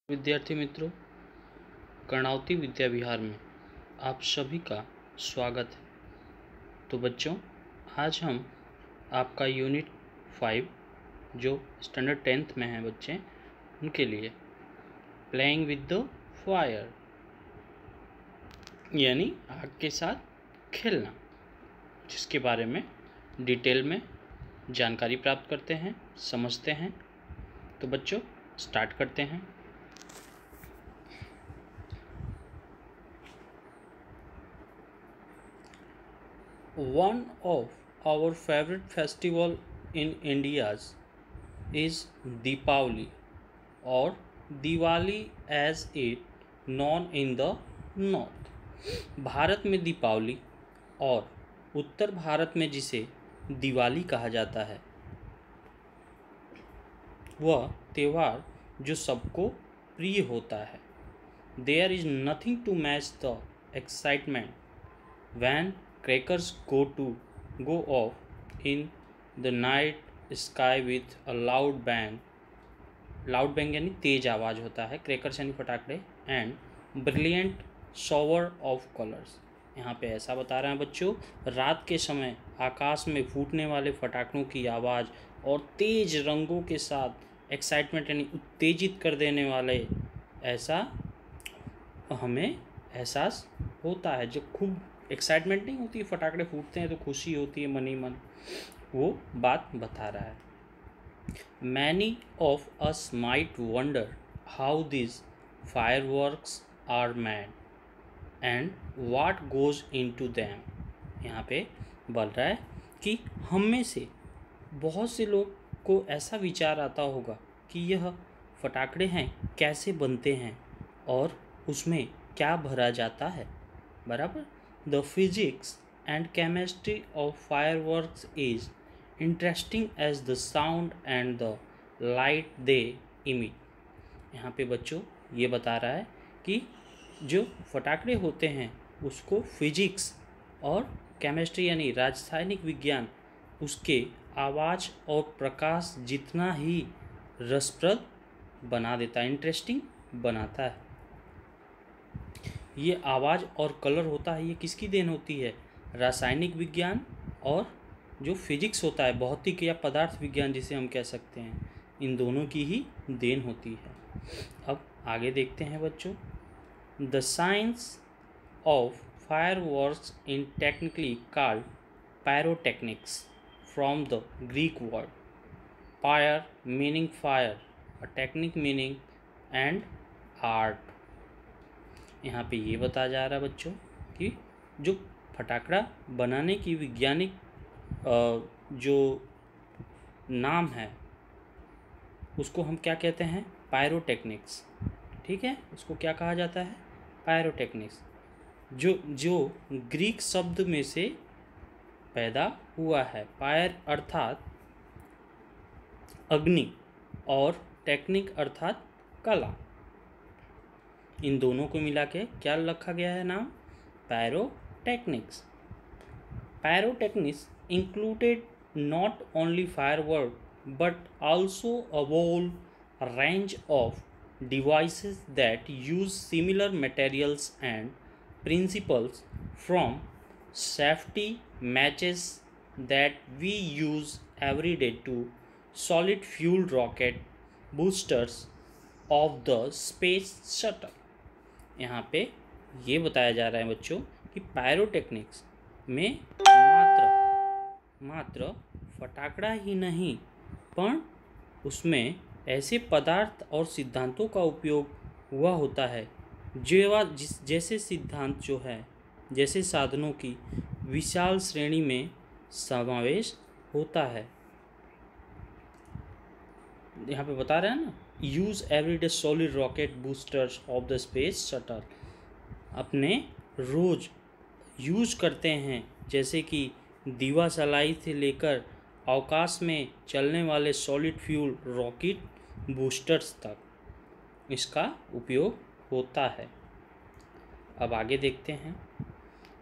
विद्यार्थी मित्रों, कर्णावती विद्या विहार में आप सभी का स्वागत है। तो बच्चों, आज हम आपका यूनिट 5 जो स्टैंडर्ड 10th में हैं बच्चे, उनके लिए प्लेइंग विद द फायर यानी आग के साथ खेलना, जिसके बारे में डिटेल में जानकारी प्राप्त करते हैं, समझते हैं। तो बच्चों, स्टार्ट करते हैं। One of our favorite festival in India's is Deepavali or Diwali as it known in the north। Bharat में दीपावली और उत्तर भारत में जिसे दिवाली कहा जाता है, वह त्यौहार जो सबको प्रिय होता है। There is nothing to match the excitement when crackers go off in the night sky with a loud bang यानी तेज आवाज़ होता है, क्रैकर्स यानी फटाकड़े, and brilliant shower of colours. यहाँ पे ऐसा बता रहे हैं बच्चों, रात के समय आकाश में फूटने वाले फटाकड़ों की आवाज़ और तेज रंगों के साथ एक्साइटमेंट यानी उत्तेजित कर देने वाले ऐसा हमें एहसास होता है। जब खूब एक्साइटमेंट नहीं होती, फटाकड़े फूटते हैं तो खुशी होती है मन ही मन, वो बात बता रहा है। Many of us might wonder how this fireworks are made and what goes into them. यहाँ पे बोल रहा है कि हम में से बहुत से लोग को ऐसा विचार आता होगा कि यह फटाकड़े हैं कैसे बनते हैं और उसमें क्या भरा जाता है, बराबर। The physics and chemistry of fireworks is interesting as the sound and the light they emit. यहाँ पे बच्चों ये बता रहा है कि जो फटाकड़े होते हैं उसको फिजिक्स और केमिस्ट्री यानी रासायनिक विज्ञान उसके आवाज़ और प्रकाश जितना ही रसप्रद बना देता है, इंटरेस्टिंग बनाता है। ये आवाज़ और कलर होता है, ये किसकी देन होती है? रासायनिक विज्ञान और जो फिजिक्स होता है, भौतिक या पदार्थ विज्ञान जिसे हम कह सकते हैं, इन दोनों की ही देन होती है। अब आगे देखते हैं बच्चों। The science of fireworks in technically called pyrotechnics from the Greek word pyr meaning fire, techne meaning and art. यहाँ पे ये बताया जा रहा है बच्चों कि जो फटाकड़ा बनाने की वैज्ञानिक जो नाम है उसको हम क्या कहते हैं? पायरोटेक्निक्स। ठीक है, उसको क्या कहा जाता है? पायरोटेक्निक्स। जो ग्रीक शब्द में से पैदा हुआ है। पायर अर्थात अग्नि और टेक्निक अर्थात कला, इन दोनों को मिला के क्या रखा गया है नाम? Pyrotechnics. Pyrotechnics included not only firework but also a whole range of devices that use similar materials and principles, from safety matches that we use every day to solid fuel rocket boosters of the space shuttle। यहाँ पे ये बताया जा रहा है बच्चों कि pyrotechnics में मात्र फटाकड़ा ही नहीं, पर उसमें ऐसे पदार्थ और सिद्धांतों का उपयोग हुआ होता है जैसे सिद्धांत जो है, जैसे साधनों की विशाल श्रेणी में समावेश होता है। यहाँ पे बता रहे हैं ना, use everyday solid rocket boosters of the space shuttle, अपने रोज़ यूज करते हैं, जैसे कि दीवा सलाई से लेकर अवकाश में चलने वाले सॉलिड फ्यूल रॉकेट बूस्टर्स तक इसका उपयोग होता है। अब आगे देखते हैं।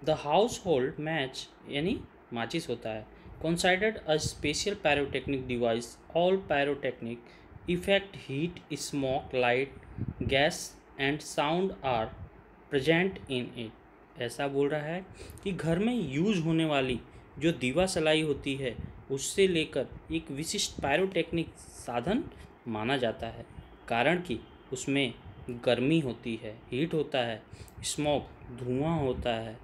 द हाउस होल्ड मैच यानी माचिस होता है, considered a special pyrotechnic device. All pyrotechnic effect heat, smoke, light, gas and sound are present in it. ऐसा बोल रहा है कि घर में यूज होने वाली जो दीवा सलाई होती है उससे लेकर एक विशिष्ट पायरोटेक्निक साधन माना जाता है, कारण कि उसमें गर्मी होती है, हीट होता है, स्मोक धुआं होता है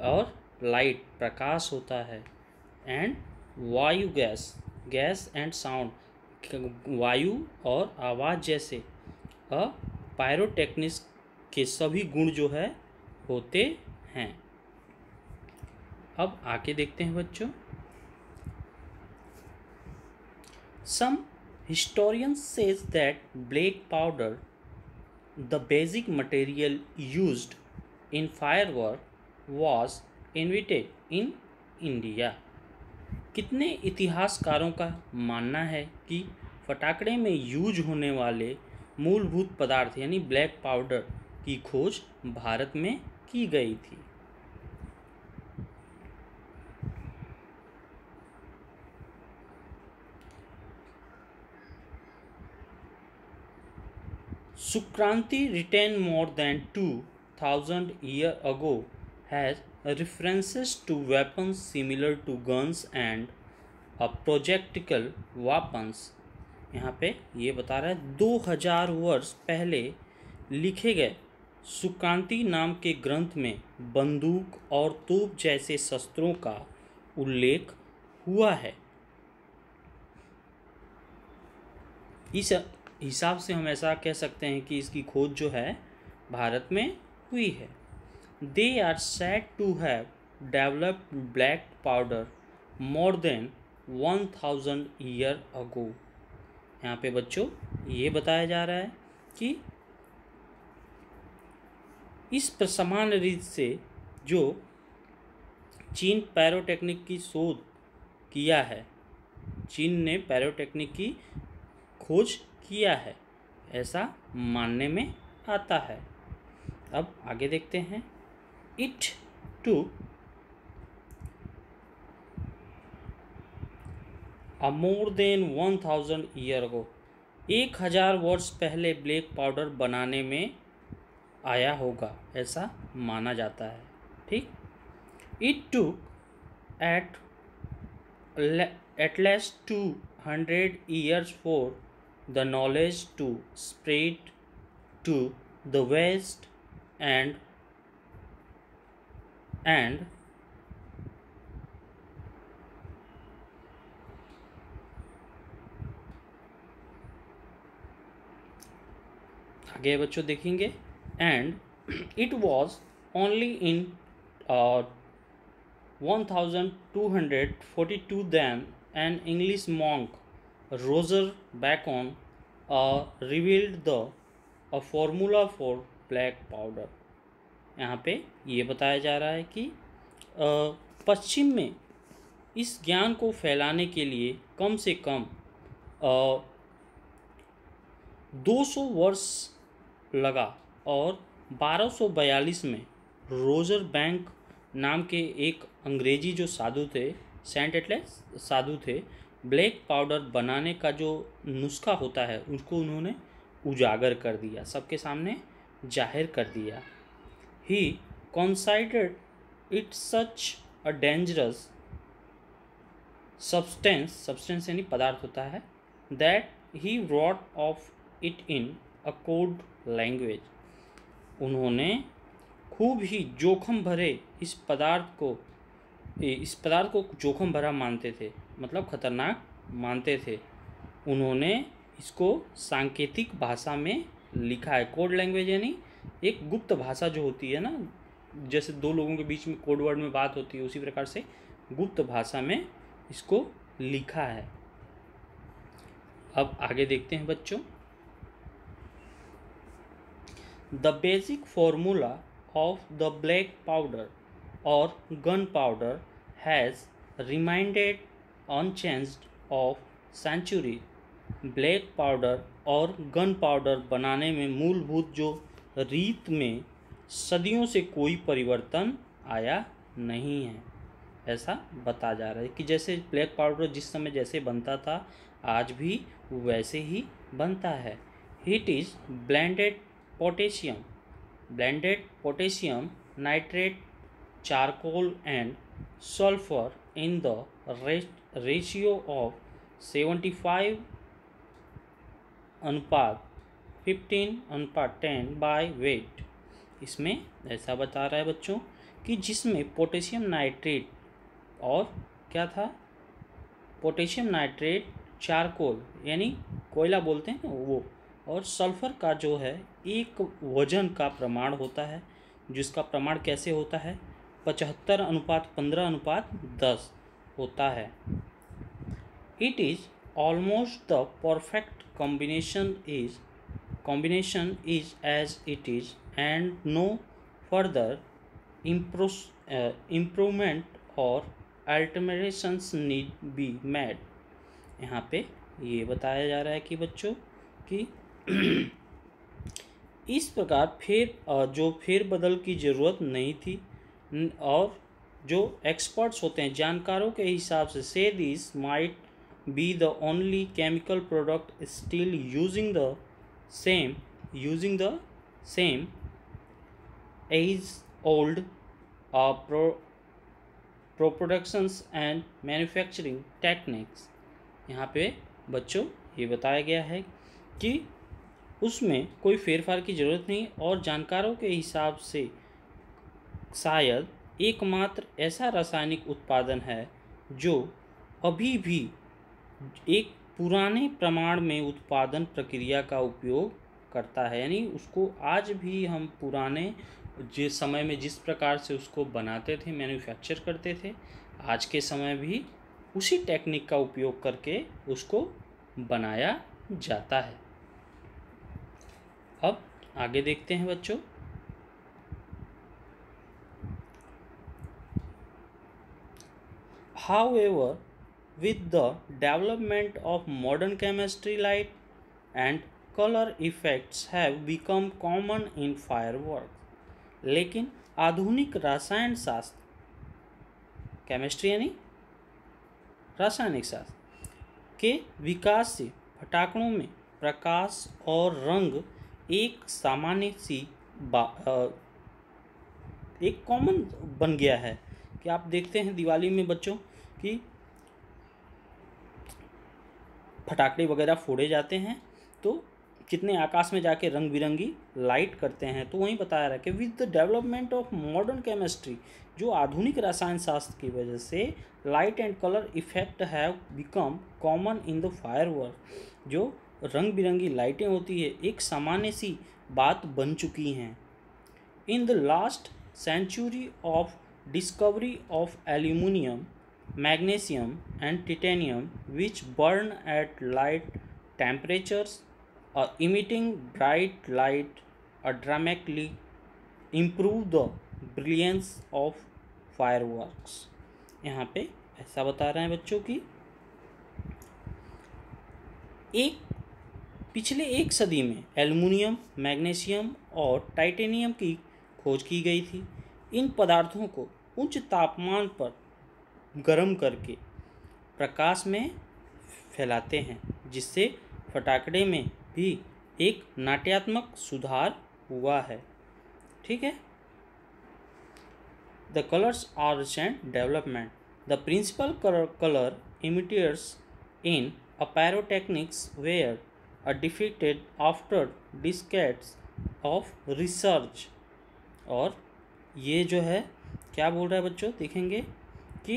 और लाइट प्रकाश होता है, एंड वायु गैस गैस एंड साउंड वायु और आवाज़ जैसे पायरोटेक्निक्स के सभी गुण जो है होते हैं। अब आगे देखते हैं बच्चों। सम historians says that black powder, the basic material used in firework, was invented in India। कितने इतिहासकारों का मानना है कि फटाकड़े में यूज होने वाले मूलभूत पदार्थ यानी ब्लैक पाउडर की खोज भारत में की गई थी। Sukranti, written more than 2000 years ago, has references to weapons similar to guns and projectile weapons। यहाँ पे ये बता रहा है 2000 वर्ष पहले लिखे गए सुक्रांति नाम के ग्रंथ में बंदूक और तोप जैसे शस्त्रों का उल्लेख हुआ है। इस हिसाब से हम ऐसा कह सकते हैं कि इसकी खोज जो है भारत में हुई है। They are said to have developed black powder more than 1000 year ago. यहाँ पे बच्चों ये बताया जा रहा है कि इस समान रीत से जो चीन पैरोटेक्निक की शोध किया है, चीन ने पैरोटेक्निक की खोज किया है, ऐसा मानने में आता है। अब आगे देखते हैं। It to more than 1000 year ago, 1000 वर्ष पहले ब्लैक पाउडर बनाने में आया होगा, ऐसा माना जाता है। ठीक। It to at least 200 years for the knowledge to spread to the west and आगे बच्चों देखेंगे। And it was only in 1242 then an English monk Roger Bacon revealed the formula for black powder। यहाँ पे ये बताया जा रहा है कि पश्चिम में इस ज्ञान को फैलाने के लिए कम से कम 200 वर्ष लगा और 1242 में रोजर बैंक नाम के एक अंग्रेजी जो साधु थे, सेंट एटलेस साधु थे, ब्लैक पाउडर बनाने का जो नुस्खा होता है उसको उन्होंने उजागर कर दिया, सबके सामने जाहिर कर दिया। He considered it such a dangerous substance यानी पदार्थ होता है, that he wrote of it in a code language. उन्होंने खूब ही जोखम भरे इस पदार्थ को जोखम भरा मानते थे, मतलब खतरनाक मानते थे। उन्होंने इसको सांकेतिक भाषा में लिखा है। कोड लैंग्वेज यानी एक गुप्त भाषा जो होती है ना, जैसे दो लोगों के बीच में कोड वर्ड में बात होती है, उसी प्रकार से गुप्त भाषा में इसको लिखा है। अब आगे देखते हैं बच्चों। The basic formula of the black powder or gunpowder has remained unchanged of century। Black powder और गन पाउडर बनाने में मूलभूत जो रीत में सदियों से कोई परिवर्तन आया नहीं है, ऐसा बता जा रहा है कि जैसे ब्लैक पाउडर जिस समय जैसे बनता था आज भी वैसे ही बनता है। It is blended potassium, blended potassium nitrate, charcoal and sulfur in the ratio of 75:15:10 by weight। इसमें ऐसा बता रहा है बच्चों कि जिसमें पोटेशियम नाइट्रेट और क्या था, पोटेशियम नाइट्रेट, चारकोल यानी कोयला बोलते हैं वो, और सल्फर का जो है एक वजन का प्रमाण होता है, जिसका प्रमाण कैसे होता है 75:15:10 होता है। It is almost the perfect combination is as it is and no further improvement or alterations need be made। यहाँ पे ये बताया जा रहा है कि बच्चों कि इस प्रकार जो फेरबदल की ज़रूरत नहीं थी, और जो एक्सपर्ट्स होते हैं जानकारों के हिसाब से this might be the only chemical product still using the same age old productions and manufacturing techniques। यहाँ पे बच्चों ये बताया गया है कि उसमें कोई फेरफार की ज़रूरत नहीं, और जानकारों के हिसाब से शायद एकमात्र ऐसा रासायनिक उत्पादन है जो अभी भी एक पुराने प्रमाण में उत्पादन प्रक्रिया का उपयोग करता है, यानी उसको आज भी हम पुराने जिस समय में जिस प्रकार से उसको बनाते थे, मैन्युफैक्चर करते थे, आज के समय भी उसी टेक्निक का उपयोग करके उसको बनाया जाता है। अब आगे देखते हैं बच्चों। However, with the development of modern chemistry, light and color effects have become common in fireworks। लेकिन आधुनिक रसायन शास्त्र, केमिस्ट्री यानी रासायनिक शास्त्र के विकास से पटाखों में प्रकाश और रंग एक सामान्य सी एक कॉमन बन गया है। कि आप देखते हैं दिवाली में बच्चों कि फटाकड़े वगैरह फोड़े जाते हैं तो कितने आकाश में जाके रंग बिरंगी लाइट करते हैं। तो वहीं बताया रहा है कि with the development of modern chemistry, जो आधुनिक रसायन शास्त्र की वजह से light and colour effect have become common in the firework, जो रंग बिरंगी लाइटें होती है एक सामान्य सी बात बन चुकी हैं। In the last century of discovery of aluminium, magnesium and titanium, which burn at light temperatures, emitting bright light, dramatically improve the brilliance of fireworks। यहाँ पे ऐसा बता रहे हैं बच्चों की पिछले एक सदी में एल्युमिनियम, मैग्नीशियम और टाइटेनियम की खोज की गई थी। इन पदार्थों को उच्च तापमान पर गर्म करके प्रकाश में फैलाते हैं, जिससे फटाकड़े में भी एक नाट्यात्मक सुधार हुआ है। ठीक है। The colours are recent development. The principal colour emitters in pyrotechnics were defeated after decades of research. और ये जो है क्या बोल रहा है बच्चों, देखेंगे कि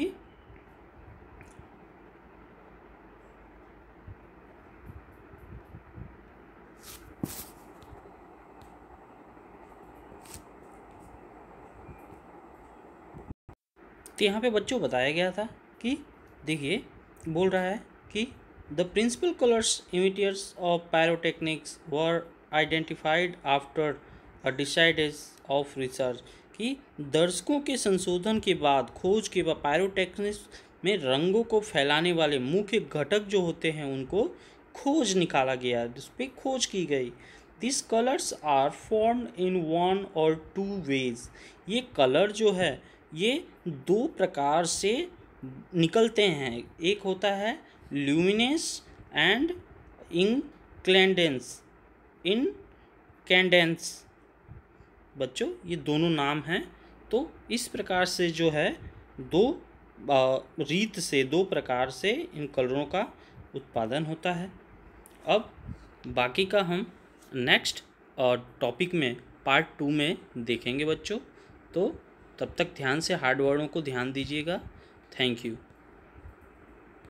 तो यहाँ पे बच्चों बताया गया था कि देखिए बोल रहा है कि the principal colours emitters of pyrotechnics were identified after a decades of research, कि दर्शकों के संशोधन के बाद खोज के बाद पायरोटेक्निक्स में रंगों को फैलाने वाले मुख्य घटक जो होते हैं उनको खोज निकाला गया, जिस पर खोज की गई। This colours are formed in 1 और 2 वेज। ये कलर जो है ये 2 प्रकार से निकलते हैं। एक होता है ल्यूमिनेंस एंड इंक्लेंडेंस। कैंडेंस। बच्चों ये दोनों नाम हैं। तो इस प्रकार से जो है दो प्रकार से इन कलरों का उत्पादन होता है। अब बाकी का हम नेक्स्ट टॉपिक में पार्ट 2 में देखेंगे बच्चों। तो तब तक ध्यान से हार्ड वर्डों को ध्यान दीजिएगा। Thank you.